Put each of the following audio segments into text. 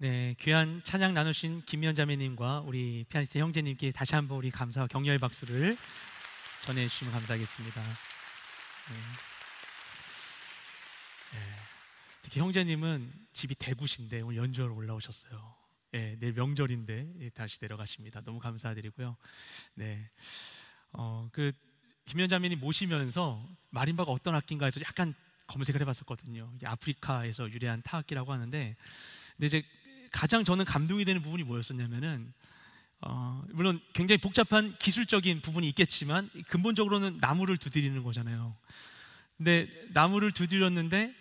네, 귀한 찬양 나누신 김미연 자매님과 우리 피아니스트 형제님께 다시 한번 우리 감사와 격려의 박수를 전해주시면 감사하겠습니다. 특히 형제님은 집이 대구신데 오늘 연주하러 올라오셨어요. 내일 명절인데 다시 내려가십니다. 너무 감사드리고요. 네, 그 김미연 자매님 모시면서 마림바가 어떤 악기인가 해서 약간 검색을 해봤었거든요. 아프리카에서 유래한 타악기라고 하는데, 근데 이제 가장 저는 감동이 되는 부분이 뭐였었냐면은 물론 굉장히 복잡한 기술적인 부분이 있겠지만 근본적으로는 나무를 두드리는 거잖아요. 근데 나무를 두드렸는데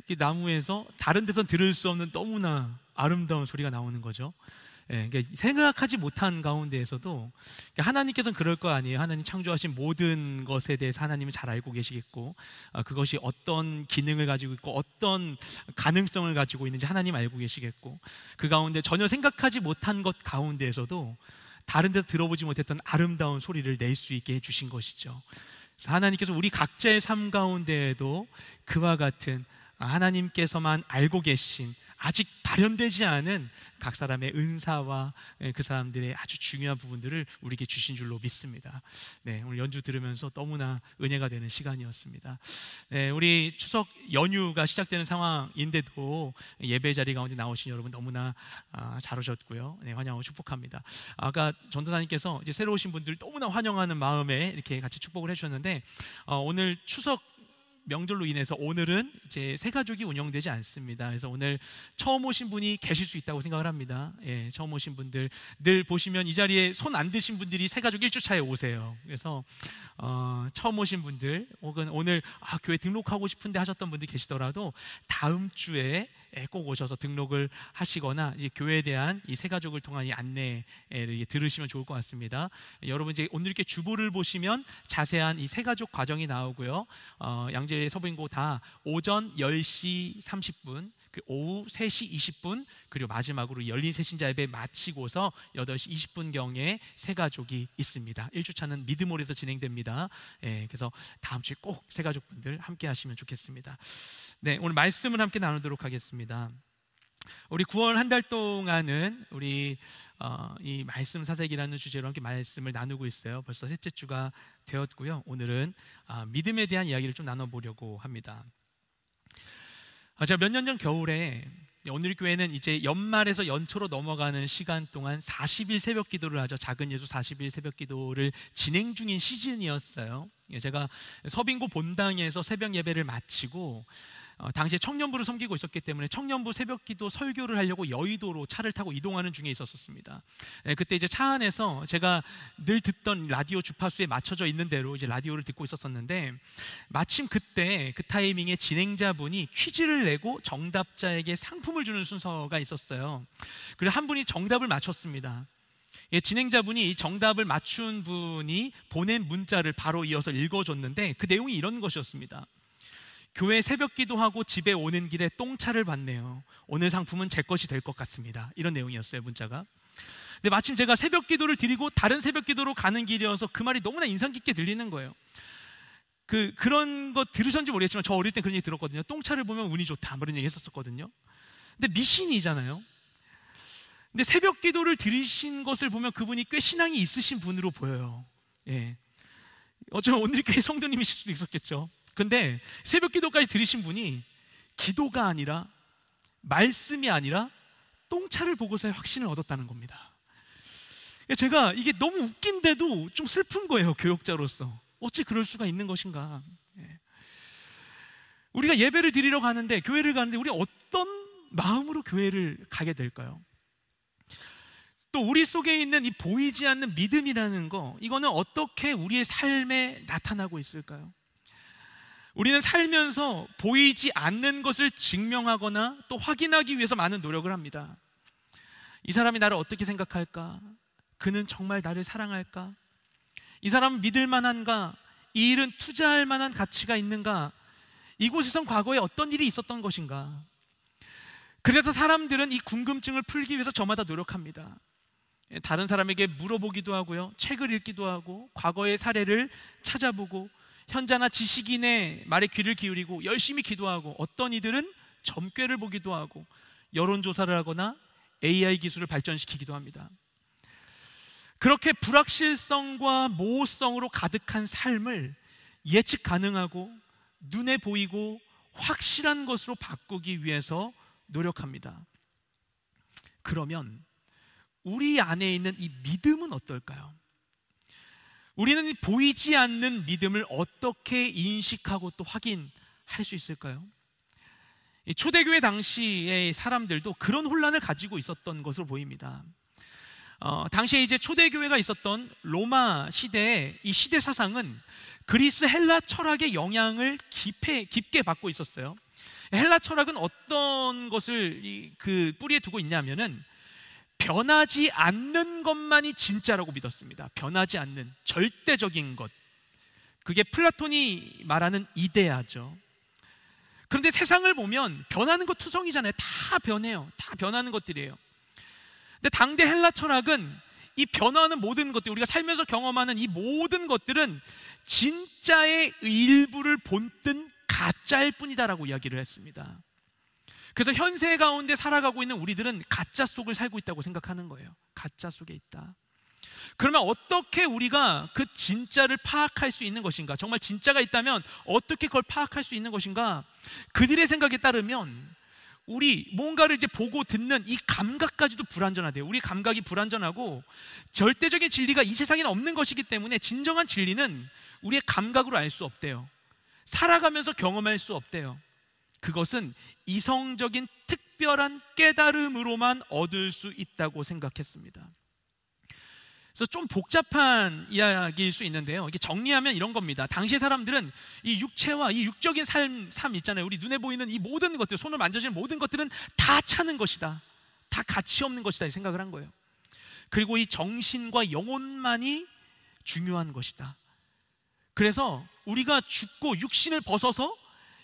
이 나무에서 다른 데선 들을 수 없는 너무나 아름다운 소리가 나오는 거죠. 그러니까 생각하지 못한 가운데에서도 하나님께서는 그럴 거 아니에요. 하나님 창조하신 모든 것에 대해서 하나님은 잘 알고 계시겠고, 그것이 어떤 기능을 가지고 있고 어떤 가능성을 가지고 있는지 하나님 알고 계시겠고, 그 가운데 전혀 생각하지 못한 것 가운데에서도 다른 데서 들어보지 못했던 아름다운 소리를 낼 수 있게 해주신 것이죠. 그래서 하나님께서 우리 각자의 삶 가운데에도 그와 같은 하나님께서만 알고 계신 아직 발현되지 않은 각 사람의 은사와 그 사람들의 아주 중요한 부분들을 우리에게 주신 줄로 믿습니다. 네, 오늘 연주 들으면서 너무나 은혜가 되는 시간이었습니다. 네, 우리 추석 연휴가 시작되는 상황인데도 예배 자리 가운데 나오신 여러분 너무나 잘 오셨고요. 네, 환영하고 축복합니다. 아까 전도사님께서 이제 새로 오신 분들 너무나 환영하는 마음에 이렇게 같이 축복을 해주셨는데, 오늘 추석 명절로 인해서 오늘은 이제 새 가족이 운영되지 않습니다. 그래서 오늘 처음 오신 분이 계실 수 있다고 생각을 합니다. 처음 오신 분들 늘 보시면 이 자리에 손 안 드신 분들이 새 가족 1주차에 오세요. 그래서 처음 오신 분들 혹은 오늘 교회 등록하고 싶은데 하셨던 분들 계시더라도 다음 주에 꼭 오셔서 등록을 하시거나 이제 교회에 대한 이 새 가족을 통한 이 안내를 들으시면 좋을 것 같습니다. 여러분 이제 오늘 이렇게 주보를 보시면 자세한 이 새 가족 과정이 나오고요. 양재 서부인고 다 오전 10시 30분, 그 오후 3시 20분, 그리고 마지막으로 열린 새신자 예배 마치고서 8시 20분경에 새 가족이 있습니다. 1주차는 미드몰에서 진행됩니다. 그래서 다음 주에 꼭 새 가족분들 함께 하시면 좋겠습니다. 네, 오늘 말씀을 함께 나누도록 하겠습니다. 우리 9월 한 달 동안은 우리 이 말씀 사색이라는 주제로 함께 말씀을 나누고 있어요. 벌써 셋째 주가 되었고요. 오늘은 믿음에 대한 이야기를 좀 나눠보려고 합니다. 제가 몇 년 전 겨울에 오늘 교회는 이제 연말에서 연초로 넘어가는 시간 동안 40일 새벽 기도를 하죠. 작은 예수 40일 새벽 기도를 진행 중인 시즌이었어요. 제가 서빙고 본당에서 새벽 예배를 마치고 당시에 청년부를 섬기고 있었기 때문에 청년부 새벽기도 설교를 하려고 여의도로 차를 타고 이동하는 중에 있었습니다. 그때 이제 차 안에서 제가 늘 듣던 라디오 주파수에 맞춰져 있는 대로 이제 라디오를 듣고 있었었는데, 마침 그때 그 타이밍에 진행자분이 퀴즈를 내고 정답자에게 상품을 주는 순서가 있었어요. 그래서 한 분이 정답을 맞췄습니다. 진행자분이 이 정답을 맞춘 분이 보낸 문자를 바로 이어서 읽어줬는데 그 내용이 이런 것이었습니다. 교회 새벽 기도하고 집에 오는 길에 똥차를 봤네요. 오늘 상품은 제 것이 될 것 같습니다. 이런 내용이었어요, 문자가. 근데 마침 제가 새벽 기도를 드리고 다른 새벽 기도로 가는 길이어서 그 말이 너무나 인상 깊게 들리는 거예요. 그런 거 들으셨는지 모르겠지만 저 어릴 때 그런 얘기 들었거든요. 똥차를 보면 운이 좋다, 그런 얘기 했었거든요. 근데 미신이잖아요. 근데 새벽 기도를 들으신 것을 보면 그분이 꽤 신앙이 있으신 분으로 보여요. 어쩌면 오늘 교회 성도님이실 수도 있었겠죠. 근데 새벽 기도까지 들으신 분이 기도가 아니라, 말씀이 아니라 똥차를 보고서의 확신을 얻었다는 겁니다. 제가 이게 너무 웃긴데도 좀 슬픈 거예요, 교역자로서. 어찌 그럴 수가 있는 것인가. 우리가 예배를 드리러 가는데, 교회를 가는데 우리 어떤 마음으로 교회를 가게 될까요? 또 우리 속에 있는 이 보이지 않는 믿음이라는 거, 이거는 어떻게 우리의 삶에 나타나고 있을까요? 우리는 살면서 보이지 않는 것을 증명하거나 또 확인하기 위해서 많은 노력을 합니다. 이 사람이 나를 어떻게 생각할까? 그는 정말 나를 사랑할까? 이 사람은 믿을 만한가? 이 일은 투자할 만한 가치가 있는가? 이곳에선 과거에 어떤 일이 있었던 것인가? 그래서 사람들은 이 궁금증을 풀기 위해서 저마다 노력합니다. 다른 사람에게 물어보기도 하고요, 책을 읽기도 하고, 과거의 사례를 찾아보고, 현자나 지식인의 말에 귀를 기울이고 열심히 기도하고, 어떤 이들은 점괘를 보기도 하고 여론조사를 하거나 AI 기술을 발전시키기도 합니다. 그렇게 불확실성과 모호성으로 가득한 삶을 예측 가능하고 눈에 보이고 확실한 것으로 바꾸기 위해서 노력합니다. 그러면 우리 안에 있는 이 믿음은 어떨까요? 우리는 이 보이지 않는 믿음을 어떻게 인식하고 또 확인할 수 있을까요? 이 초대교회 당시의 사람들도 그런 혼란을 가지고 있었던 것으로 보입니다. 당시에 이제 초대교회가 있었던 로마 시대의 이 시대 사상은 그리스 헬라 철학의 영향을 깊게 받고 있었어요. 헬라 철학은 어떤 것을 그 뿌리에 두고 있냐면은 변하지 않는 것만이 진짜라고 믿었습니다. 변하지 않는 절대적인 것, 그게 플라톤이 말하는 이데아죠. 그런데 세상을 보면 변하는 것 투성이잖아요. 다 변해요. 다 변하는 것들이에요. 근데 당대 헬라 철학은 이 변화하는 모든 것들, 우리가 살면서 경험하는 이 모든 것들은 진짜의 일부를 본뜬 가짜일 뿐이다라고 이야기를 했습니다. 그래서 현세 가운데 살아가고 있는 우리들은 가짜 속을 살고 있다고 생각하는 거예요. 가짜 속에 있다. 그러면 어떻게 우리가 그 진짜를 파악할 수 있는 것인가? 정말 진짜가 있다면 어떻게 그걸 파악할 수 있는 것인가? 그들의 생각에 따르면 우리 뭔가를 이제 보고 듣는 이 감각까지도 불완전하대요. 우리 감각이 불완전하고 절대적인 진리가 이 세상에는 없는 것이기 때문에 진정한 진리는 우리의 감각으로 알 수 없대요. 살아가면서 경험할 수 없대요. 그것은 이성적인 특별한 깨달음으로만 얻을 수 있다고 생각했습니다. 그래서 좀 복잡한 이야기일 수 있는데요, 이게 정리하면 이런 겁니다. 당시 사람들은 이 육체와 이 육적인 삶 있잖아요. 우리 눈에 보이는 이 모든 것들, 손을 만져지는 모든 것들은 다 차는 것이다, 다 가치 없는 것이다, 이 생각을 한 거예요. 그리고 이 정신과 영혼만이 중요한 것이다. 그래서 우리가 죽고 육신을 벗어서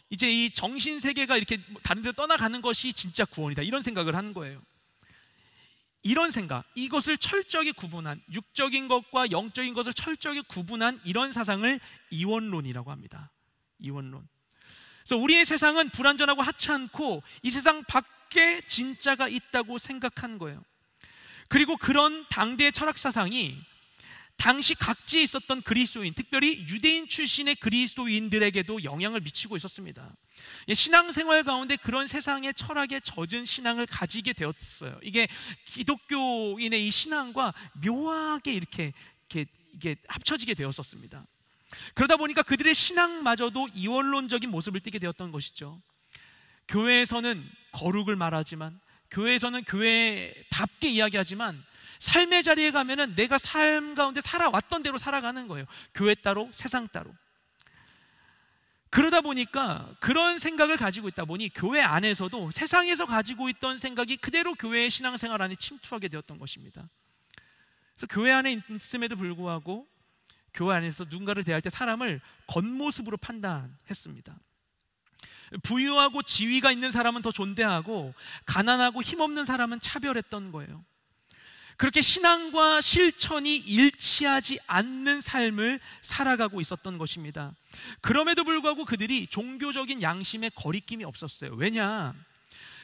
이제 이 정신 세계가 이렇게 다른 데로 떠나가는 것이 진짜 구원이다, 이런 생각을 하는 거예요. 이런 생각, 이것을 철저하게 구분한, 육적인 것과 영적인 것을 철저하게 구분한 이런 사상을 이원론이라고 합니다. 이원론. 그래서 우리의 세상은 불완전하고 하찮고 이 세상 밖에 진짜가 있다고 생각한 거예요. 그리고 그런 당대의 철학 사상이 당시 각지에 있었던 그리스도인, 특별히 유대인 출신의 그리스도인들에게도 영향을 미치고 있었습니다. 신앙생활 가운데 그런 세상의 철학에 젖은 신앙을 가지게 되었어요. 이게 기독교인의 이 신앙과 묘하게 이렇게 합쳐지게 되었었습니다. 그러다 보니까 그들의 신앙마저도 이원론적인 모습을 띠게 되었던 것이죠. 교회에서는 거룩을 말하지만, 교회에서는 교회답게 이야기하지만, 삶의 자리에 가면은 내가 삶 가운데 살아왔던 대로 살아가는 거예요. 교회 따로, 세상 따로. 그러다 보니까 그런 생각을 가지고 있다 보니 교회 안에서도 세상에서 가지고 있던 생각이 그대로 교회의 신앙생활 안에 침투하게 되었던 것입니다. 그래서 교회 안에 있음에도 불구하고 교회 안에서 누군가를 대할 때 사람을 겉모습으로 판단했습니다. 부유하고 지위가 있는 사람은 더 존대하고 가난하고 힘없는 사람은 차별했던 거예요. 그렇게 신앙과 실천이 일치하지 않는 삶을 살아가고 있었던 것입니다. 그럼에도 불구하고 그들이 종교적인 양심에 거리낌이 없었어요. 왜냐?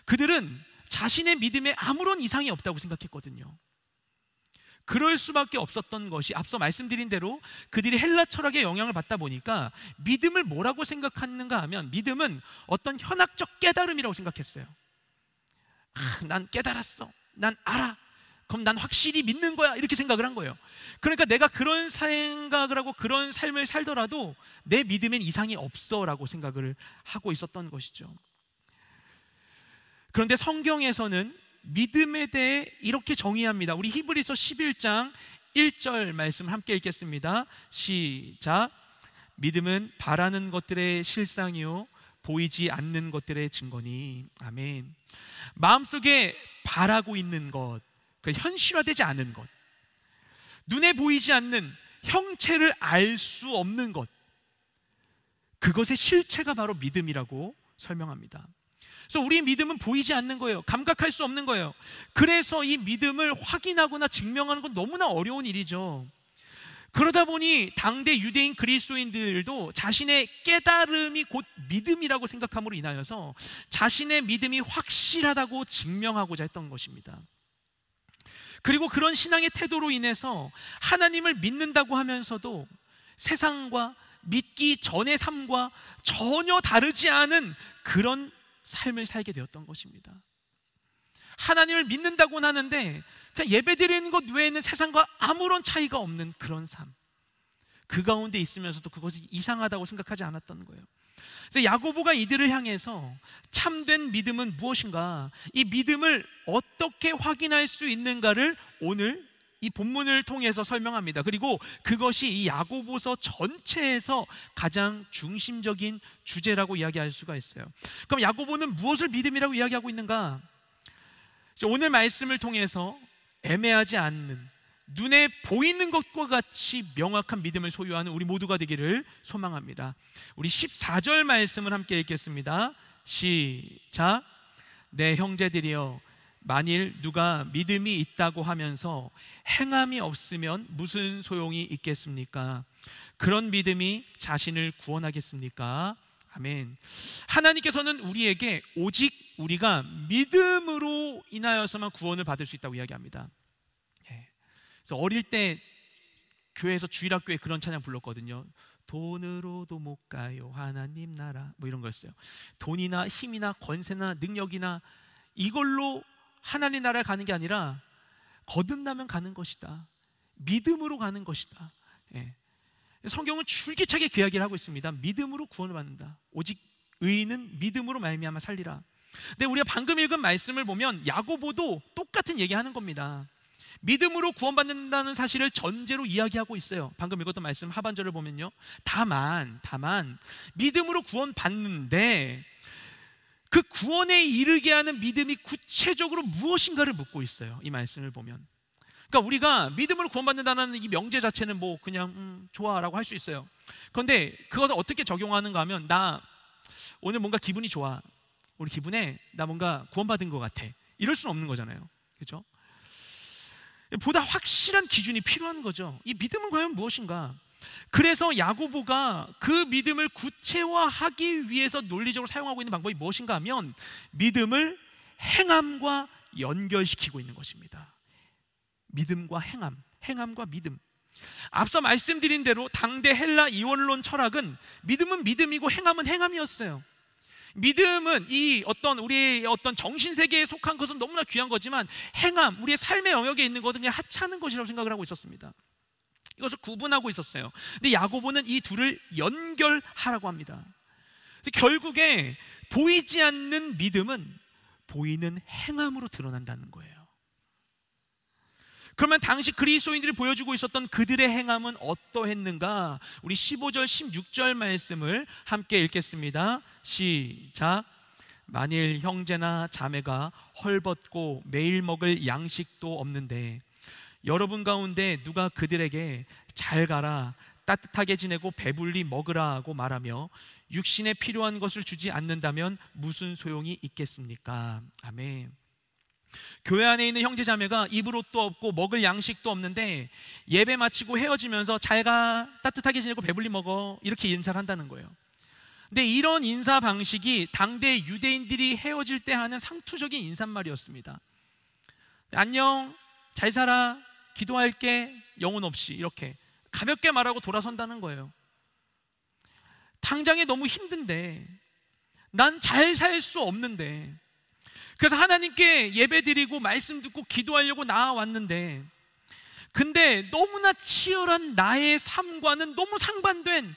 그들은 자신의 믿음에 아무런 이상이 없다고 생각했거든요. 그럴 수밖에 없었던 것이, 앞서 말씀드린 대로 그들이 헬라 철학의 영향을 받다 보니까 믿음을 뭐라고 생각하는가 하면, 믿음은 어떤 현학적 깨달음이라고 생각했어요. 난 깨달았어, 난 알아, 그럼 난 확실히 믿는 거야, 이렇게 생각을 한 거예요. 그러니까 내가 그런 생각을 하고 그런 삶을 살더라도 내 믿음엔 이상이 없어 라고 생각을 하고 있었던 것이죠. 그런데 성경에서는 믿음에 대해 이렇게 정의합니다. 우리 히브리서 11장 1절 말씀 함께 읽겠습니다. 시작. 믿음은 바라는 것들의 실상이요 보이지 않는 것들의 증거니. 아멘. 마음속에 바라고 있는 것, 그 현실화되지 않은 것, 눈에 보이지 않는 형체를 알 수 없는 것, 그것의 실체가 바로 믿음이라고 설명합니다. 그래서 우리의 믿음은 보이지 않는 거예요. 감각할 수 없는 거예요. 그래서 이 믿음을 확인하거나 증명하는 건 너무나 어려운 일이죠. 그러다 보니 당대 유대인 그리스도인들도 자신의 깨달음이 곧 믿음이라고 생각함으로 인하여서 자신의 믿음이 확실하다고 증명하고자 했던 것입니다. 그리고 그런 신앙의 태도로 인해서 하나님을 믿는다고 하면서도 세상과 믿기 전의 삶과 전혀 다르지 않은 그런 삶을 살게 되었던 것입니다. 하나님을 믿는다고는 하는데 그냥 예배드리는 것 외에는 세상과 아무런 차이가 없는 그런 삶, 그 가운데 있으면서도 그것이 이상하다고 생각하지 않았던 거예요. 그래서 야고보가 이들을 향해서 참된 믿음은 무엇인가, 이 믿음을 어떻게 확인할 수 있는가를 오늘 이 본문을 통해서 설명합니다. 그리고 그것이 이 야고보서 전체에서 가장 중심적인 주제라고 이야기할 수가 있어요. 그럼 야고보는 무엇을 믿음이라고 이야기하고 있는가? 오늘 말씀을 통해서 애매하지 않는, 눈에 보이는 것과 같이 명확한 믿음을 소유하는 우리 모두가 되기를 소망합니다. 우리 14절 말씀을 함께 읽겠습니다. 시작. 내 형제들이여, 만일 누가 믿음이 있다고 하면서 행함이 없으면 무슨 소용이 있겠습니까? 그런 믿음이 자신을 구원하겠습니까? 아멘. 하나님께서는 우리에게 오직 우리가 믿음으로 인하여서만 구원을 받을 수 있다고 이야기합니다. 그래서 어릴 때 교회에서 주일학교에 그런 찬양 불렀거든요. 돈으로도 못 가요 하나님 나라, 뭐 이런 거였어요. 돈이나 힘이나 권세나 능력이나 이걸로 하나님 나라에 가는 게 아니라 거듭나면 가는 것이다, 믿음으로 가는 것이다. 성경은 줄기차게 그 이야기를 하고 있습니다. 믿음으로 구원을 받는다. 오직 의인은 믿음으로 말미암아 살리라. 근데 우리가 방금 읽은 말씀을 보면 야고보도 똑같은 얘기하는 겁니다. 믿음으로 구원받는다는 사실을 전제로 이야기하고 있어요. 방금 읽었던 말씀 하반절을 보면요, 다만 믿음으로 구원받는데 그 구원에 이르게 하는 믿음이 구체적으로 무엇인가를 묻고 있어요. 이 말씀을 보면, 그러니까 우리가 믿음으로 구원받는다는 이 명제 자체는 뭐 그냥 좋아라고 할 수 있어요. 그런데 그것을 어떻게 적용하는가 하면, 나 오늘 뭔가 기분이 좋아, 우리 기분에 나 뭔가 구원받은 것 같아, 이럴 수는 없는 거잖아요. 그렇죠? 보다 확실한 기준이 필요한 거죠. 이 믿음은 과연 무엇인가? 그래서 야고보가 그 믿음을 구체화하기 위해서 논리적으로 사용하고 있는 방법이 무엇인가 하면 믿음을 행함과 연결시키고 있는 것입니다. 믿음과 행함, 행함과 믿음. 앞서 말씀드린 대로 당대 헬라 이원론 철학은 믿음은 믿음이고 행함은 행함이었어요. 믿음은 이 우리의 정신 세계에 속한 것은 너무나 귀한 거지만, 행함, 우리의 삶의 영역에 있는 것은 그냥 하찮은 것이라고 생각을 하고 있었습니다. 이것을 구분하고 있었어요. 근데 야고보는 이 둘을 연결하라고 합니다. 결국에 보이지 않는 믿음은 보이는 행함으로 드러난다는 거예요. 그러면 당시 그리스도인들이 보여주고 있었던 그들의 행함은 어떠했는가? 우리 15절 16절 말씀을 함께 읽겠습니다. 시작. 만일 형제나 자매가 헐벗고 매일 먹을 양식도 없는데 여러분 가운데 누가 그들에게 잘 가라, 따뜻하게 지내고 배불리 먹으라 하고 말하며 육신에 필요한 것을 주지 않는다면 무슨 소용이 있겠습니까? 아멘. 교회 안에 있는 형제자매가 입을 옷도 없고 먹을 양식도 없는데 예배 마치고 헤어지면서 잘 가, 따뜻하게 지내고 배불리 먹어, 이렇게 인사를 한다는 거예요. 근데 이런 인사 방식이 당대 유대인들이 헤어질 때 하는 상투적인 인사말이었습니다. 안녕, 잘 살아, 기도할게, 영혼 없이, 이렇게 가볍게 말하고 돌아선다는 거예요. 당장에 너무 힘든데, 난 잘 살 수 없는데, 그래서 하나님께 예배드리고 말씀 듣고 기도하려고 나와왔는데, 근데 너무나 치열한 나의 삶과는 너무 상반된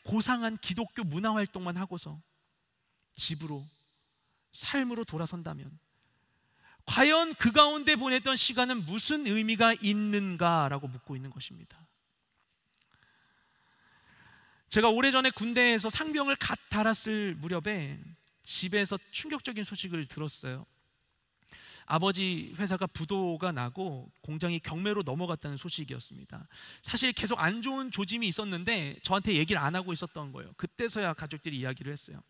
고상한 기독교 문화활동만 하고서 집으로, 삶으로 돌아선다면 과연 그 가운데 보냈던 시간은 무슨 의미가 있는가라고 묻고 있는 것입니다. 제가 오래전에 군대에서 상병을 갓 달았을 무렵에 집에서 충격적인 소식을 들었어요. 아버지 회사가 부도가 나고 공장이 경매로 넘어갔다는 소식이었습니다. 사실 계속 안 좋은 조짐이 있었는데 저한테 얘기를 안 하고 있었던 거예요. 그때서야 가족들이 이야기를 했어요.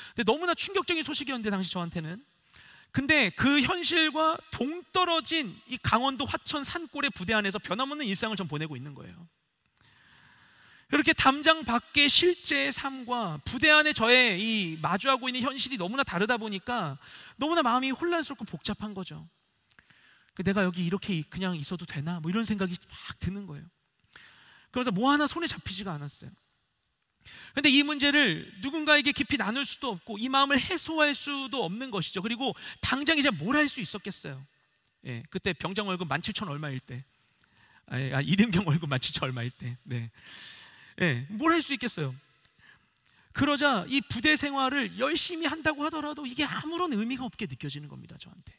근데 너무나 충격적인 소식이었는데 당시 저한테는. 근데 그 현실과 동떨어진 이 강원도 화천 산골의 부대 안에서 변함없는 일상을 전 보내고 있는 거예요. 이렇게 담장 밖의 실제의 삶과 부대 안에 저의 이 마주하고 있는 현실이 너무나 다르다 보니까 너무나 마음이 혼란스럽고 복잡한 거죠. 내가 여기 이렇게 그냥 있어도 되나? 뭐 이런 생각이 막 드는 거예요. 그래서 뭐 하나 손에 잡히지가 않았어요. 근데 이 문제를 누군가에게 깊이 나눌 수도 없고 이 마음을 해소할 수도 없는 것이죠. 그리고 당장 이제 뭘 할 수 있었겠어요. 예, 그때 병장 월급 17,000 얼마일 때, 이등병 월급 17,000 얼마일 때, 네. 예, 뭘 할 수 있겠어요? 그러자 이 부대 생활을 열심히 한다고 하더라도 이게 아무런 의미가 없게 느껴지는 겁니다, 저한테.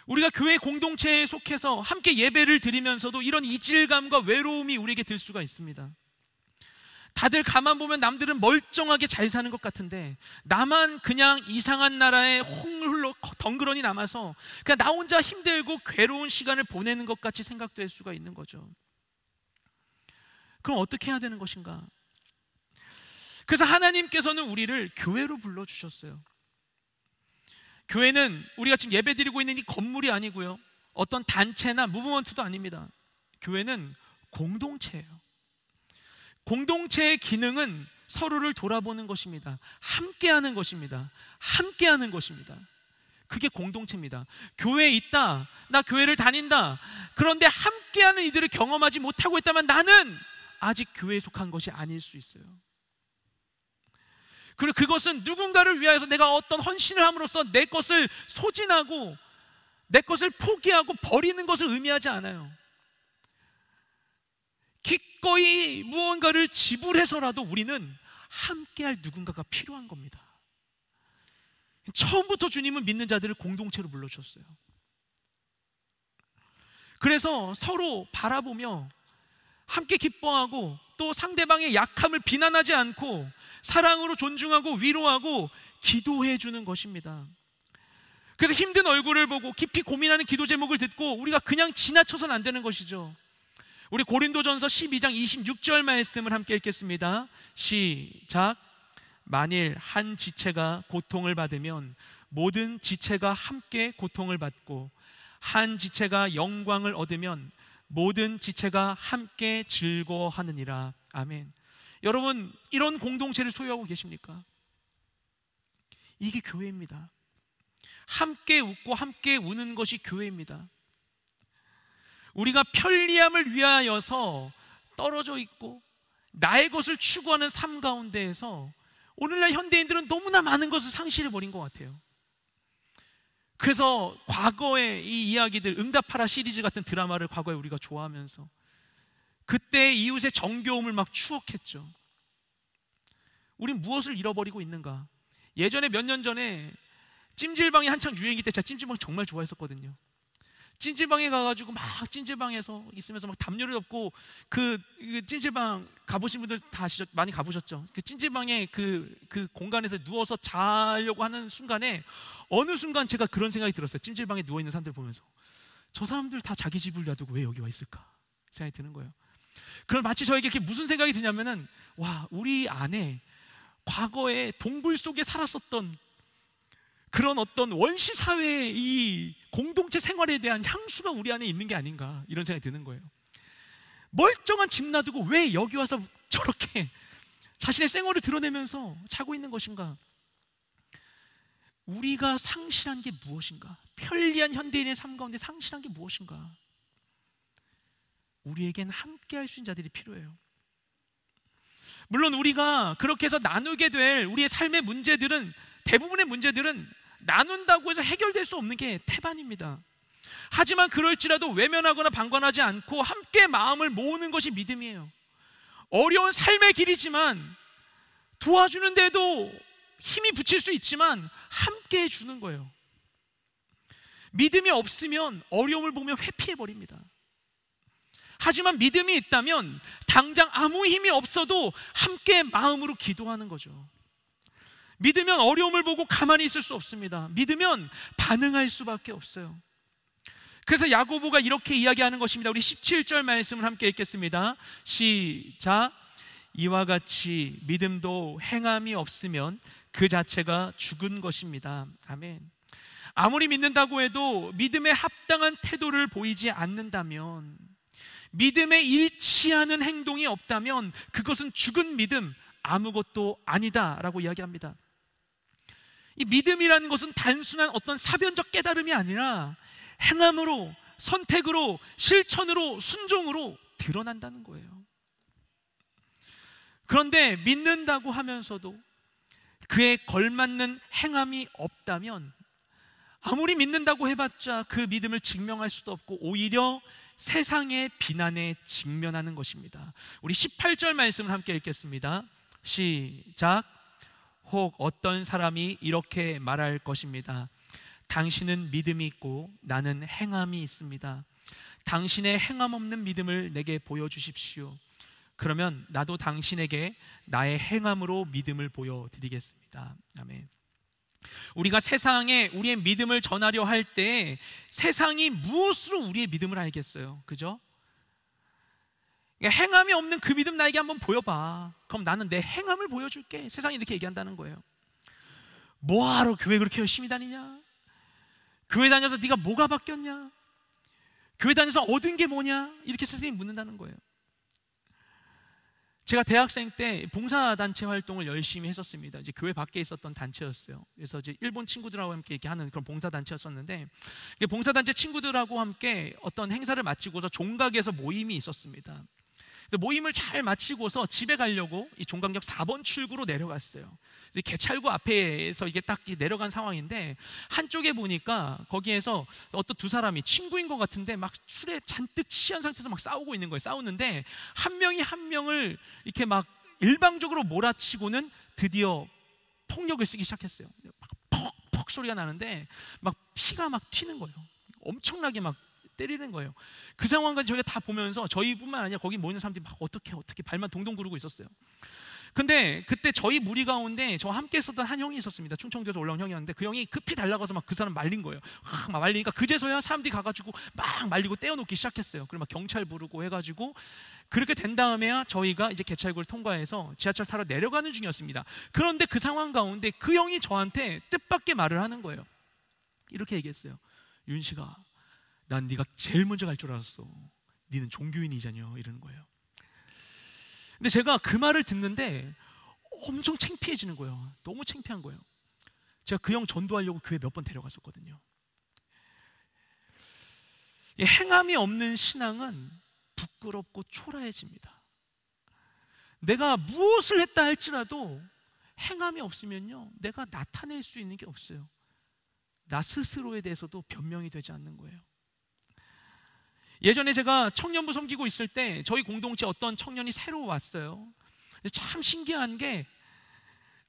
우리가 교회 공동체에 속해서 함께 예배를 드리면서도 이런 이질감과 외로움이 우리에게 들 수가 있습니다. 다들 가만 보면 남들은 멀쩡하게 잘 사는 것 같은데 나만 그냥 이상한 나라에 홀로 덩그러니 남아서 그냥 나 혼자 힘들고 괴로운 시간을 보내는 것 같이 생각될 수가 있는 거죠. 그럼 어떻게 해야 되는 것인가? 그래서 하나님께서는 우리를 교회로 불러주셨어요. 교회는 우리가 지금 예배드리고 있는 이 건물이 아니고요, 어떤 단체나 무브먼트도 아닙니다. 교회는 공동체예요. 공동체의 기능은 서로를 돌아보는 것입니다. 함께하는 것입니다. 함께하는 것입니다. 그게 공동체입니다. 교회에 있다, 나 교회를 다닌다, 그런데 함께하는 이들을 경험하지 못하고 있다면 나는 아직 교회에 속한 것이 아닐 수 있어요. 그리고 그것은 누군가를 위하여서 내가 어떤 헌신을 함으로써 내 것을 소진하고 내 것을 포기하고 버리는 것을 의미하지 않아요. 기꺼이 무언가를 지불해서라도 우리는 함께할 누군가가 필요한 겁니다. 처음부터 주님은 믿는 자들을 공동체로 불러주셨어요. 그래서 서로 바라보며 함께 기뻐하고 또 상대방의 약함을 비난하지 않고 사랑으로 존중하고 위로하고 기도해 주는 것입니다. 그래서 힘든 얼굴을 보고 깊이 고민하는 기도 제목을 듣고 우리가 그냥 지나쳐서는 안 되는 것이죠. 우리 고린도전서 12장 26절 말씀을 함께 읽겠습니다. 시작. 만일 한 지체가 고통을 받으면 모든 지체가 함께 고통을 받고 한 지체가 영광을 얻으면 모든 지체가 함께 즐거워하느니라. 아멘. 여러분, 이런 공동체를 소유하고 계십니까? 이게 교회입니다. 함께 웃고 함께 우는 것이 교회입니다. 우리가 편리함을 위하여서 떨어져 있고 나의 것을 추구하는 삶 가운데에서 오늘날 현대인들은 너무나 많은 것을 상실해버린 것 같아요. 그래서 과거의 이 이야기들, 응답하라 시리즈 같은 드라마를 과거에 우리가 좋아하면서 그때 이웃의 정겨움을 막 추억했죠. 우린 무엇을 잃어버리고 있는가? 예전에 몇 년 전에 찜질방이 한창 유행일 때 제가 찜질방 정말 좋아했었거든요. 찜질방에 가가지고 막 찜질방에서 있으면서 막 담요를 덮고 그 찜질방 가보신 분들 다 아시죠? 많이 가보셨죠? 그 찜질방에 그 공간에서 누워서 자려고 하는 순간에 어느 순간 제가 그런 생각이 들었어요. 찜질방에 누워있는 사람들 보면서 저 사람들 다 자기 집을 놔두고 왜 여기 와 있을까 생각이 드는 거예요. 그럼 마치 저에게 이렇게 무슨 생각이 드냐면은 와, 우리 안에 과거에 동굴 속에 살았었던 그런 어떤 원시 사회의 이 공동체 생활에 대한 향수가 우리 안에 있는 게 아닌가 이런 생각이 드는 거예요. 멀쩡한 집 놔두고 왜 여기 와서 저렇게 자신의 생활을 드러내면서 자고 있는 것인가? 우리가 상실한 게 무엇인가? 편리한 현대인의 삶 가운데 상실한 게 무엇인가? 우리에겐 함께 할 수 있는 자들이 필요해요. 물론 우리가 그렇게 해서 나누게 될 우리의 삶의 문제들은, 대부분의 문제들은 나눈다고 해서 해결될 수 없는 게 태반입니다. 하지만 그럴지라도 외면하거나 방관하지 않고 함께 마음을 모으는 것이 믿음이에요. 어려운 삶의 길이지만 도와주는데도 힘이 붙일 수 있지만 함께 해주는 거예요. 믿음이 없으면 어려움을 보면 회피해 버립니다. 하지만 믿음이 있다면 당장 아무 힘이 없어도 함께 마음으로 기도하는 거죠. 믿으면 어려움을 보고 가만히 있을 수 없습니다. 믿으면 반응할 수밖에 없어요. 그래서 야고보가 이렇게 이야기하는 것입니다. 우리 17절 말씀을 함께 읽겠습니다. 시작. 이와 같이 믿음도 행함이 없으면 그 자체가 죽은 것입니다. 아멘. 아무리 믿는다고 해도 믿음에 합당한 태도를 보이지 않는다면, 믿음에 일치하는 행동이 없다면 그것은 죽은 믿음, 아무것도 아니다라고 이야기합니다. 이 믿음이라는 것은 단순한 어떤 사변적 깨달음이 아니라 행함으로, 선택으로, 실천으로, 순종으로 드러난다는 거예요. 그런데 믿는다고 하면서도 그에 걸맞는 행함이 없다면 아무리 믿는다고 해봤자 그 믿음을 증명할 수도 없고 오히려 세상의 비난에 직면하는 것입니다. 우리 18절 말씀을 함께 읽겠습니다. 시작. 혹 어떤 사람이 이렇게 말할 것입니다. 당신은 믿음이 있고 나는 행함이 있습니다. 당신의 행함 없는 믿음을 내게 보여주십시오. 그러면 나도 당신에게 나의 행함으로 믿음을 보여드리겠습니다. 아멘. 우리가 세상에 우리의 믿음을 전하려 할 때 세상이 무엇으로 우리의 믿음을 알겠어요? 그죠? 행함이 없는 그 믿음 나에게 한번 보여봐. 그럼 나는 내 행함을 보여줄게. 세상이 이렇게 얘기한다는 거예요. 뭐하러 교회 그렇게 열심히 다니냐? 교회 다녀서 네가 뭐가 바뀌었냐? 교회 다녀서 얻은 게 뭐냐? 이렇게 세상이 묻는다는 거예요. 제가 대학생 때 봉사단체 활동을 열심히 했었습니다. 이제 교회 밖에 있었던 단체였어요. 그래서 이제 일본 친구들하고 함께 이렇게 하는 그런 봉사단체였었는데, 봉사단체 친구들하고 함께 어떤 행사를 마치고서 종각에서 모임이 있었습니다. 그래서 모임을 잘 마치고서 집에 가려고 이 종각역 4번 출구로 내려갔어요. 개찰구 앞에서 이게 딱 내려간 상황인데, 한쪽에 보니까 거기에서 어떤 두 사람이 친구인 것 같은데 막 술에 잔뜩 취한 상태에서 막 싸우고 있는 거예요. 싸우는데 한 명이 한 명을 이렇게 막 일방적으로 몰아치고는 드디어 폭력을 쓰기 시작했어요. 막 퍽퍽 소리가 나는데 막 피가 막 튀는 거예요. 엄청나게 막 때리는 거예요. 그 상황까지 저희가 다 보면서 저희뿐만 아니라 거기 모이는 사람들이 막 어떻게 발만 동동 구르고 있었어요. 근데 그때 저희 무리 가운데 저와 함께 있었던 한 형이 있었습니다. 충청도에서 올라온 형이었는데 그 형이 급히 달려가서 막 그 사람 말린 거예요. 막 말리니까 그제서야 사람들이 가가지고 막 말리고 떼어놓기 시작했어요. 그리고 막 경찰 부르고 해가지고 그렇게 된 다음에야 저희가 이제 개찰구를 통과해서 지하철 타러 내려가는 중이었습니다. 그런데 그 상황 가운데 그 형이 저한테 뜻밖의 말을 하는 거예요. 이렇게 얘기했어요. 윤식아, 난 네가 제일 먼저 갈 줄 알았어. 네는 종교인이잖여. 이러는 거예요. 근데 제가 그 말을 듣는데 엄청 창피해지는 거예요. 너무 창피한 거예요. 제가 그 형 전도하려고 교회 몇 번 데려갔었거든요. 행함이 없는 신앙은 부끄럽고 초라해집니다. 내가 무엇을 했다 할지라도 행함이 없으면요, 내가 나타낼 수 있는 게 없어요. 나 스스로에 대해서도 변명이 되지 않는 거예요. 예전에 제가 청년부 섬기고 있을 때 저희 공동체 어떤 청년이 새로 왔어요. 참 신기한 게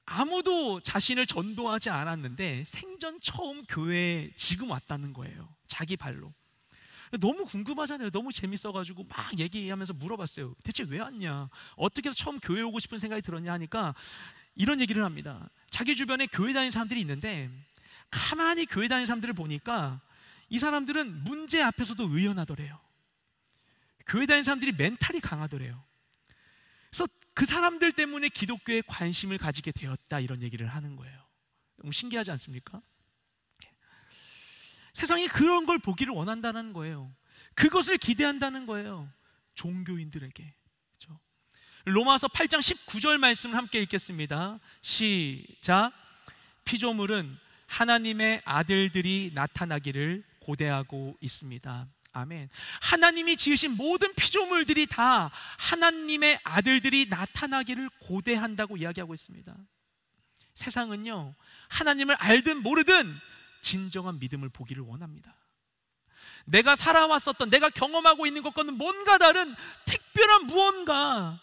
아무도 자신을 전도하지 않았는데 생전 처음 교회에 지금 왔다는 거예요. 자기 발로. 너무 궁금하잖아요. 너무 재밌어가지고 막 얘기하면서 물어봤어요. 대체 왜 왔냐? 어떻게 해서 처음 교회 오고 싶은 생각이 들었냐 하니까 이런 얘기를 합니다. 자기 주변에 교회 다니는 사람들이 있는데 가만히 교회 다니는 사람들을 보니까 이 사람들은 문제 앞에서도 의연하더래요. 교회 다니는 사람들이 멘탈이 강하더래요. 그래서 그 사람들 때문에 기독교에 관심을 가지게 되었다, 이런 얘기를 하는 거예요. 너무 신기하지 않습니까? 세상이 그런 걸 보기를 원한다는 거예요. 그것을 기대한다는 거예요. 종교인들에게. 그렇죠? 로마서 8장 19절 말씀을 함께 읽겠습니다. 시작. 피조물은 하나님의 아들들이 나타나기를 고대하고 있습니다. 아멘. 하나님이 지으신 모든 피조물들이 다 하나님의 아들들이 나타나기를 고대한다고 이야기하고 있습니다. 세상은요, 하나님을 알든 모르든 진정한 믿음을 보기를 원합니다. 내가 살아왔었던, 내가 경험하고 있는 것과는 뭔가 다른 특별한 무언가,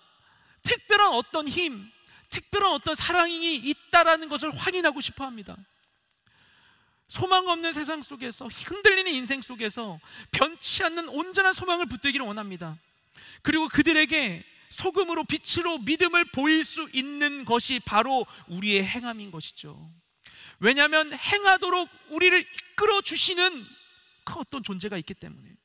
특별한 어떤 힘, 특별한 어떤 사랑이 있다라는 것을 확인하고 싶어 합니다. 소망 없는 세상 속에서, 흔들리는 인생 속에서 변치 않는 온전한 소망을 붙들기를 원합니다. 그리고 그들에게 소금으로 빛으로 믿음을 보일 수 있는 것이 바로 우리의 행함인 것이죠. 왜냐하면 행하도록 우리를 이끌어 주시는 그 어떤 존재가 있기 때문에.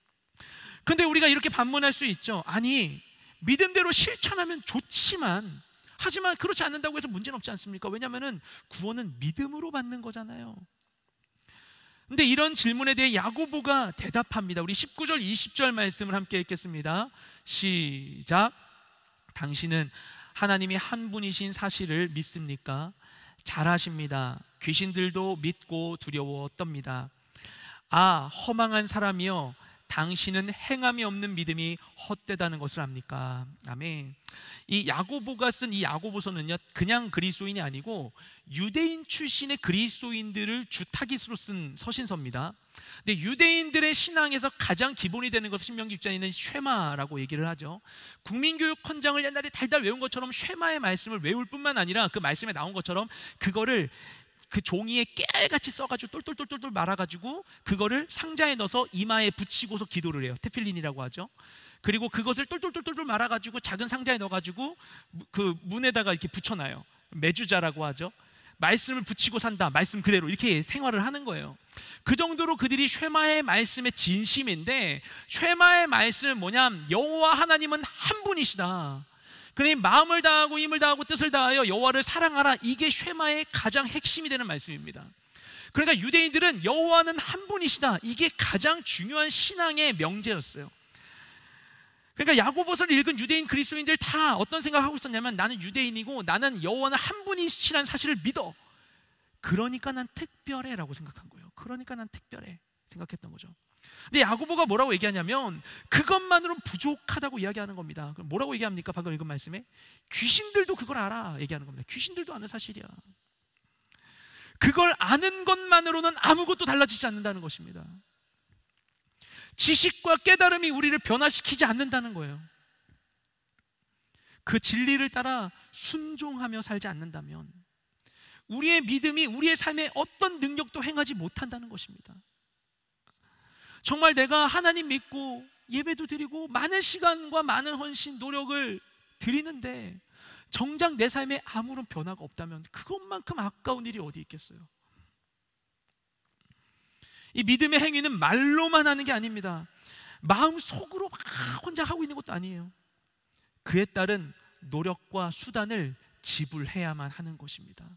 그런데 우리가 이렇게 반문할 수 있죠. 아니, 믿음대로 실천하면 좋지만, 하지만 그렇지 않는다고 해서 문제는 없지 않습니까? 왜냐하면 구원은 믿음으로 받는 거잖아요. 근데 이런 질문에 대해 야고보가 대답합니다. 우리 19절 20절 말씀을 함께 읽겠습니다. 시작. 당신은 하나님이 한 분이신 사실을 믿습니까? 잘하십니다. 귀신들도 믿고 두려워 떱니다. 아, 허망한 사람이여, 당신은 행함이 없는 믿음이 헛되다는 것을 압니까? 아멘. 이 야고보가 쓴 이 야고보서는요, 그냥 그리스도인이 아니고 유대인 출신의 그리스도인들을 주타깃으로 쓴 서신서입니다. 근데 유대인들의 신앙에서 가장 기본이 되는 것은 신명기 6장에 있는 쉐마라고 얘기를 하죠. 국민교육 헌장을 옛날에 달달 외운 것처럼 쉐마의 말씀을 외울 뿐만 아니라 그 말씀에 나온 것처럼 그거를 그 종이에 깨알같이 써가지고 똘똘똘똘 말아가지고 그거를 상자에 넣어서 이마에 붙이고서 기도를 해요. 테필린이라고 하죠. 그리고 그것을 똘똘똘똘 말아가지고 작은 상자에 넣어가지고 그 문에다가 이렇게 붙여놔요. 메주자라고 하죠. 말씀을 붙이고 산다, 말씀 그대로 이렇게 생활을 하는 거예요. 그 정도로 그들이 쉐마의 말씀의 진심인데, 쉐마의 말씀은 뭐냐면 여호와 하나님은 한 분이시다. 그러니 마음을 다하고 힘을 다하고 뜻을 다하여 여호와를 사랑하라. 이게 쉐마의 가장 핵심이 되는 말씀입니다. 그러니까 유대인들은 여호와는 한 분이시다, 이게 가장 중요한 신앙의 명제였어요. 그러니까 야고보서를 읽은 유대인 그리스도인들 다 어떤 생각을 하고 있었냐면, 나는 유대인이고 나는 여호와는 한 분이시라는 사실을 믿어. 그러니까 난 특별해 라고 생각한 거예요. 그러니까 난 특별해 생각했던 거죠. 근데 야고보가 뭐라고 얘기하냐면 그것만으로는 부족하다고 이야기하는 겁니다. 그럼 뭐라고 얘기합니까? 방금 읽은 말씀에 귀신들도 그걸 알아 얘기하는 겁니다. 귀신들도 아는 사실이야. 그걸 아는 것만으로는 아무것도 달라지지 않는다는 것입니다. 지식과 깨달음이 우리를 변화시키지 않는다는 거예요. 그 진리를 따라 순종하며 살지 않는다면 우리의 믿음이 우리의 삶에 어떤 능력도 행하지 못한다는 것입니다. 정말 내가 하나님 믿고 예배도 드리고 많은 시간과 많은 헌신, 노력을 드리는데 정작 내 삶에 아무런 변화가 없다면 그것만큼 아까운 일이 어디 있겠어요? 이 믿음의 행위는 말로만 하는 게 아닙니다. 마음속으로 막 혼자 하고 있는 것도 아니에요. 그에 따른 노력과 수단을 지불해야만 하는 것입니다.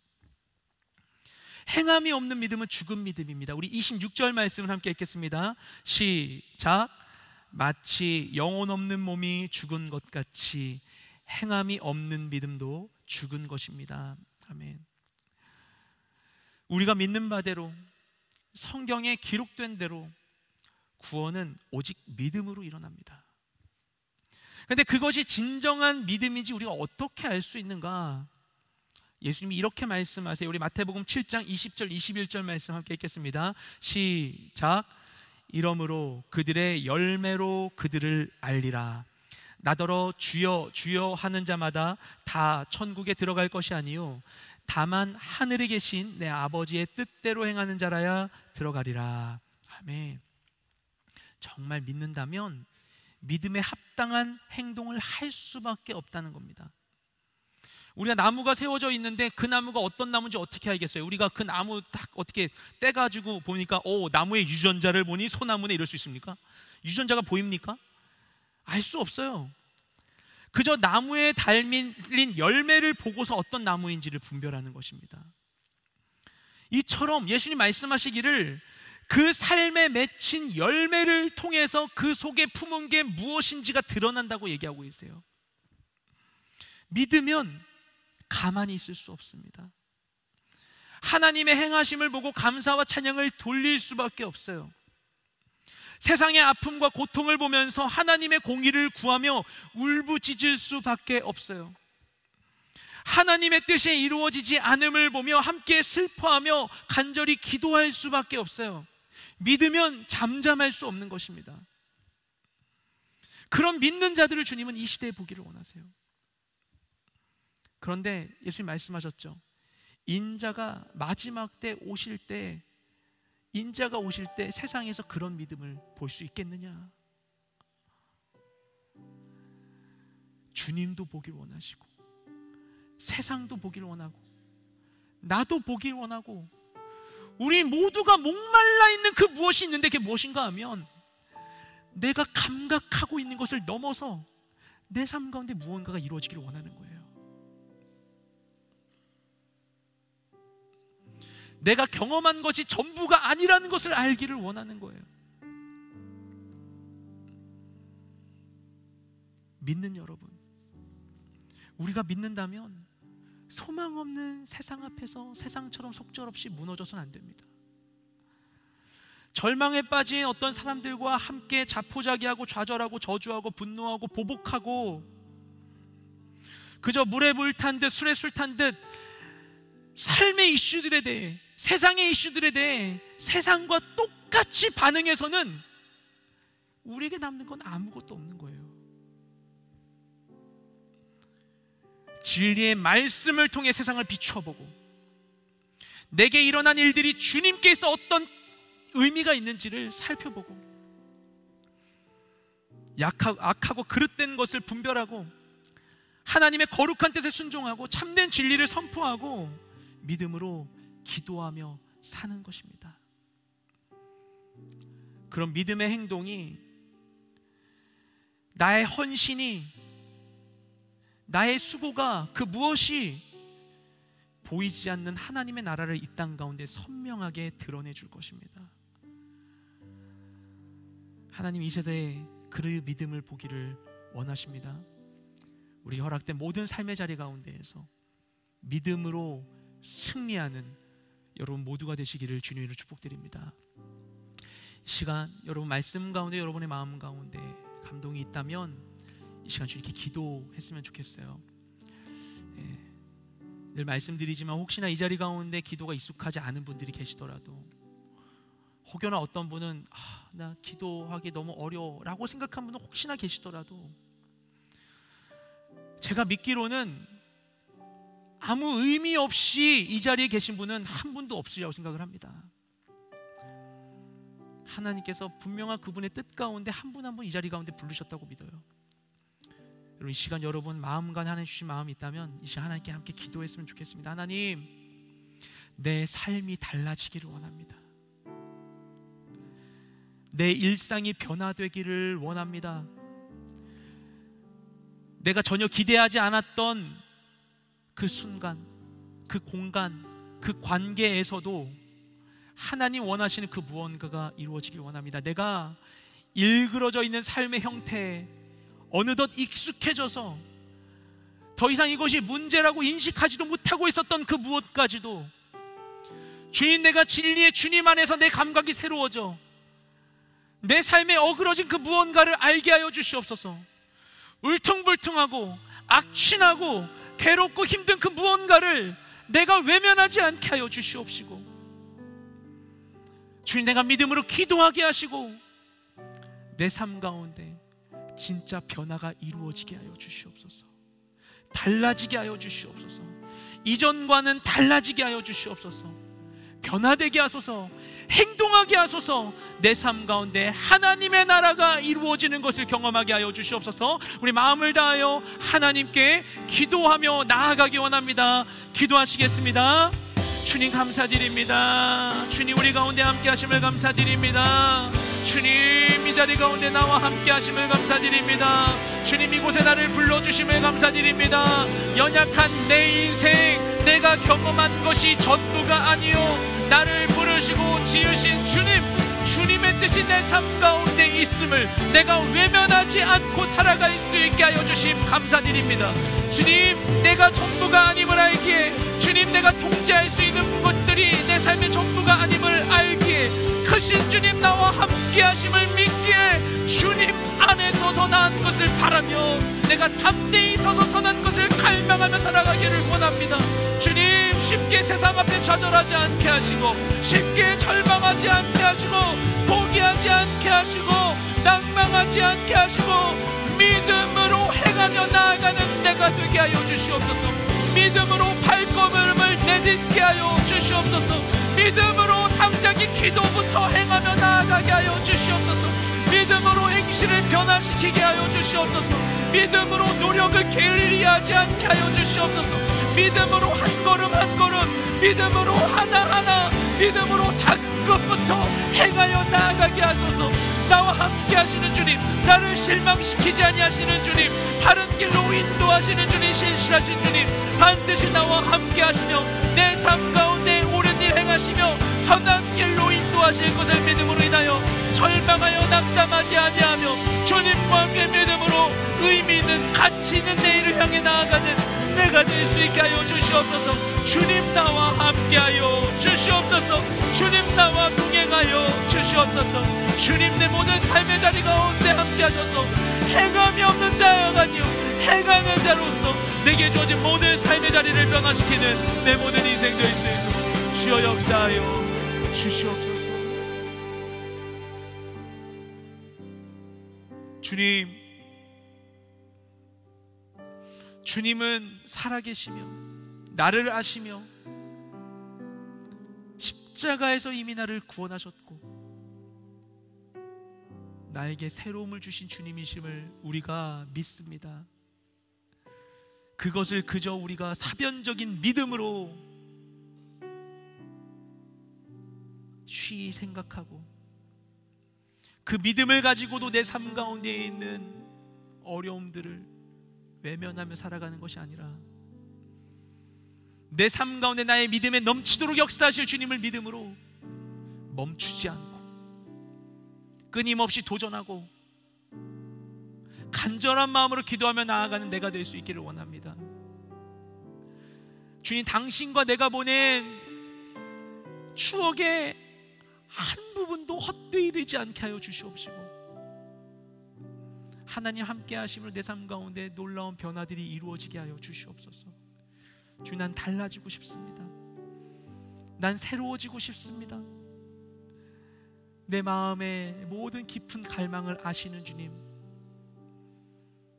행함이 없는 믿음은 죽은 믿음입니다. 우리 26절 말씀을 함께 읽겠습니다. 시작. 마치 영혼 없는 몸이 죽은 것 같이 행함이 없는 믿음도 죽은 것입니다. 아멘. 우리가 믿는 바대로, 성경에 기록된 대로 구원은 오직 믿음으로 일어납니다. 그런데 그것이 진정한 믿음인지 우리가 어떻게 알 수 있는가? 예수님이 이렇게 말씀하세요. 우리 마태복음 7장 20절 21절 말씀 함께 읽겠습니다. 시작. 이러므로 그들의 열매로 그들을 알리라. 나더러 주여 주여 하는 자마다 다 천국에 들어갈 것이 아니요 다만 하늘에 계신 내 아버지의 뜻대로 행하는 자라야 들어가리라. 아멘. 정말 믿는다면 믿음에 합당한 행동을 할 수밖에 없다는 겁니다. 우리가 나무가 세워져 있는데 그 나무가 어떤 나무인지 어떻게 알겠어요? 우리가 그 나무 딱 어떻게 떼가지고 보니까 나무의 유전자를 보니 소나무네 이럴 수 있습니까? 유전자가 보입니까? 알 수 없어요. 그저 나무에 달린 열매를 보고서 어떤 나무인지를 분별하는 것입니다. 이처럼 예수님 말씀하시기를 그 삶에 맺힌 열매를 통해서 그 속에 품은 게 무엇인지가 드러난다고 얘기하고 계세요. 믿으면 가만히 있을 수 없습니다. 하나님의 행하심을 보고 감사와 찬양을 돌릴 수밖에 없어요. 세상의 아픔과 고통을 보면서 하나님의 공의를 구하며 울부짖을 수밖에 없어요. 하나님의 뜻이 이루어지지 않음을 보며 함께 슬퍼하며 간절히 기도할 수밖에 없어요. 믿으면 잠잠할 수 없는 것입니다. 그런 믿는 자들을 주님은 이 시대에 보기를 원하세요. 그런데 예수님 말씀하셨죠. 인자가 마지막 때 오실 때 인자가 오실 때 세상에서 그런 믿음을 볼 수 있겠느냐? 주님도 보길 원하시고 세상도 보길 원하고 나도 보길 원하고 우리 모두가 목말라 있는 그 무엇이 있는데 그게 무엇인가 하면 내가 감각하고 있는 것을 넘어서 내 삶 가운데 무언가가 이루어지기를 원하는 거예요. 내가 경험한 것이 전부가 아니라는 것을 알기를 원하는 거예요. 믿는 여러분, 우리가 믿는다면 소망 없는 세상 앞에서 세상처럼 속절없이 무너져서는 안 됩니다. 절망에 빠진 어떤 사람들과 함께 자포자기하고 좌절하고 저주하고 분노하고 보복하고 그저 물에 물 탄 듯 술에 술 탄 듯 삶의 이슈들에 대해, 세상의 이슈들에 대해 세상과 똑같이 반응해서는 우리에게 남는 건 아무것도 없는 거예요. 진리의 말씀을 통해 세상을 비춰보고 내게 일어난 일들이 주님께서 어떤 의미가 있는지를 살펴보고 악하고 그릇된 것을 분별하고 하나님의 거룩한 뜻에 순종하고 참된 진리를 선포하고 믿음으로 기도하며 사는 것입니다. 그런 믿음의 행동이, 나의 헌신이, 나의 수고가, 그 무엇이 보이지 않는 하나님의 나라를 이 땅 가운데 선명하게 드러내 줄 것입니다. 하나님 이 세대에 그 믿음을 보기를 원하십니다. 우리 허락된 모든 삶의 자리 가운데에서 믿음으로 승리하는 여러분 모두가 되시기를 주님으로 축복드립니다. 이 시간 여러분 말씀 가운데, 여러분의 마음 가운데 감동이 있다면 이 시간 주님께 기도했으면 좋겠어요. 늘 말씀드리지만 혹시나 이 자리 가운데 기도가 익숙하지 않은 분들이 계시더라도, 혹여나 어떤 분은 나 기도하기 너무 어려워 라고 생각한 분은 혹시나 계시더라도, 제가 믿기로는 아무 의미 없이 이 자리에 계신 분은 한 분도 없으리라고 생각을 합니다. 하나님께서 분명한 그분의 뜻 가운데 한 분 한 분 이 자리 가운데 부르셨다고 믿어요. 여러분 이 시간 여러분 마음 간에 하나님 주신 마음이 있다면 이 시간 하나님께 함께 기도했으면 좋겠습니다. 하나님, 내 삶이 달라지기를 원합니다. 내 일상이 변화되기를 원합니다. 내가 전혀 기대하지 않았던 그 순간, 그 공간, 그 관계에서도 하나님 원하시는 그 무언가가 이루어지길 원합니다. 내가 일그러져 있는 삶의 형태에 어느덧 익숙해져서 더 이상 이것이 문제라고 인식하지도 못하고 있었던 그 무엇까지도 주님, 내가 진리의 주님 안에서 내 감각이 새로워져 내 삶에 어그러진 그 무언가를 알게 하여 주시옵소서. 울퉁불퉁하고 악취나고 괴롭고 힘든 그 무언가를 내가 외면하지 않게 하여 주시옵시고, 주님, 내가 믿음으로 기도하게 하시고 내 삶 가운데 진짜 변화가 이루어지게 하여 주시옵소서. 달라지게 하여 주시옵소서. 이전과는 달라지게 하여 주시옵소서. 변화되게 하소서. 행동하게 하소서. 내 삶 가운데 하나님의 나라가 이루어지는 것을 경험하게 하여 주시옵소서. 우리 마음을 다하여 하나님께 기도하며 나아가기 원합니다. 기도하시겠습니다. 주님 감사드립니다. 주님 우리 가운데 함께 하심을 감사드립니다. 주님 이 자리 가운데 나와 함께 하심을 감사드립니다. 주님 이곳에 나를 불러주심을 감사드립니다. 연약한 내 인생, 내가 경험한 것이 전부가 아니요 나를 부르시고 지으신 주님의 뜻이 내 삶 가운데 있음을 내가 외면하지 않고 살아갈 수 있게 하여 주심 감사드립니다. 주님, 내가 전부가 아님을 알기에, 주님, 내가 통제할 수 있는 것들이 내 삶의 전부가 아님을 알기에, 크신 주님 나와 함께 하심을 믿기에 주님 안에서 더 나은 것을 바라며 내가 담대히 서서 선한 것을 갈망하며 살아가기를 원합니다. 주님, 쉽게 세상 앞에 좌절하지 않게 하시고, 쉽게 절망하지 않게 하시고, 포기하지 않게 하시고, 낭망하지 않게 하시고, 믿음으로 행하며 나아가는 내가 되게 하여 주시옵소서. 믿음으로 발걸음을 내딛게 하여 주시옵소서. 믿음으로 당장 이 기도부터 행하며 나아가게 하여 주시옵소서. 믿음으로 행실을 변화시키게 하여 주시옵소서. 믿음으로 노력을 게을리하지 않게 하여 주시옵소서. 믿음으로 한 걸음 한 걸음, 믿음으로 하나하나, 믿음으로 작은 것부터 행하여 나아가게 하소서. 나와 함께 하시는 주님, 나를 실망시키지 아니하시는 주님, 바른 길로 인도하시는 주님, 신실하신 주님, 반드시 나와 함께 하시며 내 삶 가운데 옳은 일 행하시며 선한 길로 인도하실 것을 믿음으로 인하여 절망하여 낙담하지 아니하며 주님과 함께 믿음으로 의미 있는 가치 있는 내일을 향해 나아가는 내가 될 수 있게 하여 주시옵소서. 주님 나와 함께하여 주시옵소서. 주님 나와 동행하여 주시옵소서. 주님 내 모든 삶의 자리 가운데 함께하셔서 행함이 없는 자가 아니요 행하는 자로서 내게 주어진 모든 삶의 자리를 변화시키는 내 모든 인생 될 수 있도록 주여 역사하여 주시옵소서. 주님은 살아계시며 나를 아시며 십자가에서 이미 나를 구원하셨고 나에게 새로움을 주신 주님이심을 우리가 믿습니다. 그것을 그저 우리가 사변적인 믿음으로 쉬이 생각하고 그 믿음을 가지고도 내 삶 가운데 있는 어려움들을 외면하며 살아가는 것이 아니라 내 삶 가운데 나의 믿음에 넘치도록 역사하실 주님을 믿음으로 멈추지 않고 끊임없이 도전하고 간절한 마음으로 기도하며 나아가는 내가 될 수 있기를 원합니다. 주님, 당신과 내가 보낸 추억의 한 부분도 헛되이 되지 않게 하여 주시옵시고 하나님 함께 하심으로 내 삶 가운데 놀라운 변화들이 이루어지게 하여 주시옵소서. 주님, 난 달라지고 싶습니다. 난 새로워지고 싶습니다. 내 마음의 모든 깊은 갈망을 아시는 주님,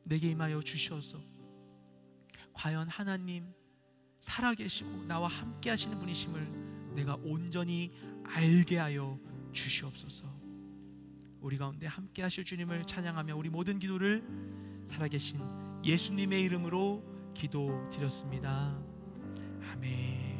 내게 임하여 주셔서 과연 하나님 살아계시고 나와 함께 하시는 분이심을 내가 온전히 알게 하여 주시옵소서. 우리 가운데 함께 하실 주님을 찬양하며 우리 모든 기도를 살아계신 예수님의 이름으로 기도드렸습니다. 아멘.